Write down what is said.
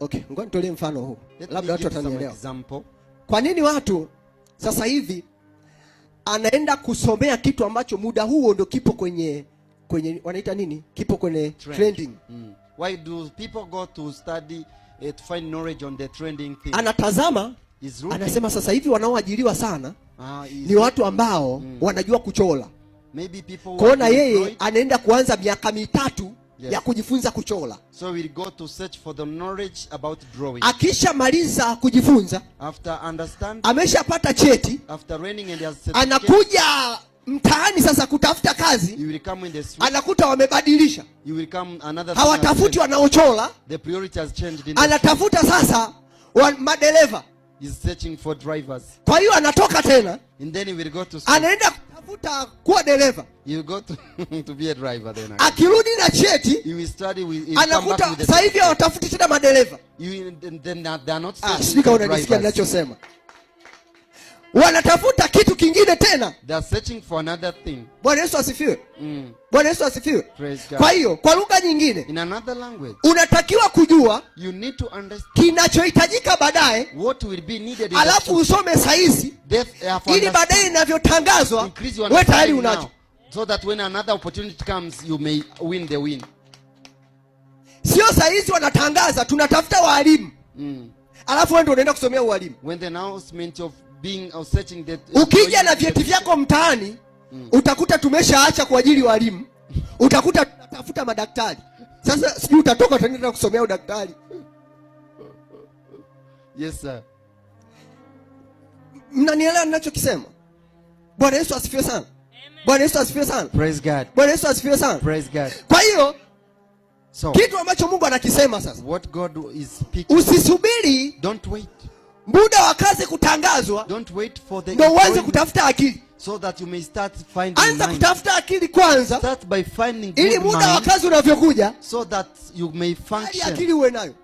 Okay, ngoja nitolee mfano huu. Labda watu watanielewa. Kwa nini watu sasa hivi anaenda kusomea kitu ambacho muda huo ndio kipo kwenye wanaita nini? Kipo kwenye trending. Why do people go to study to find knowledge on the trending thing? Anatazama, anasema sasa hivi wanaoajiriwa sana ni watu ambao wanajua kuchora. Maybe people kuona yeye anaenda kuanza miaka 3 ya kujifunza kuchora. So we'll go to search for the knowledge about drawing. Akisha maliza kujifunza, after understand, ameshapata cheti, after learning and has certificate, anakuja mtaani sasa kutafuta kazi. You will come in the street, anakuta wamebadilisha. You will come another, hawatafuti wanaochora. The priority has changed in anatafuta sasa madereva. Is searching for drivers. Kwa hiyo anatoka tena, and then he will go to school. Anaenda kutafuta kuwa dereva. You go to be a driver then. Akirudi na cheti, you will study with, anakuta sasa hivi hawatafuti tena madereva. Then they are not searching. Sika unanisikia ninachosema. Wanatafuta kitu kingine tena. They are searching for another thing. Bwana Yesu asifiwe. Bwana Yesu asifiwe. Praise God. Kwa hiyo kwa lugha nyingine, in another language, unatakiwa kujua you need to understand kinachohitajika baadaye, what will be needed, alafu usome saizi ili baadaye inavyotangazwa wewe tayari unacho, so that when another opportunity comes you may win the win. Sio saizi wanatangaza tunatafuta walimu, alafu wewe ndio unaenda kusomea walimu. When the announcement of being or searching that, ukija na vyeti vyako mtaani, utakuta tumeshaacha kwa ajili walimu, utakuta tunatafuta madaktari. Sasa sijui utatoka utaenda kusomea udaktari. Yes sir. Mnanielewa ninachokisema? Bwana Yesu asifiwe sana. Bwana Yesu asifiwe sana. Praise God. Bwana Yesu asifiwe sana. Praise God. Kwa hiyo so kitu ambacho Mungu anakisema sasa, what God is speaking, usisubiri, don't wait, muda wa kazi kutangazwa, don't wait for the ndio uanze kutafuta akili, so that you may start finding. Anza kutafuta akili kwanza, start by finding ili muda wa kazi unavyokuja, so that you may function, akili uwe nayo.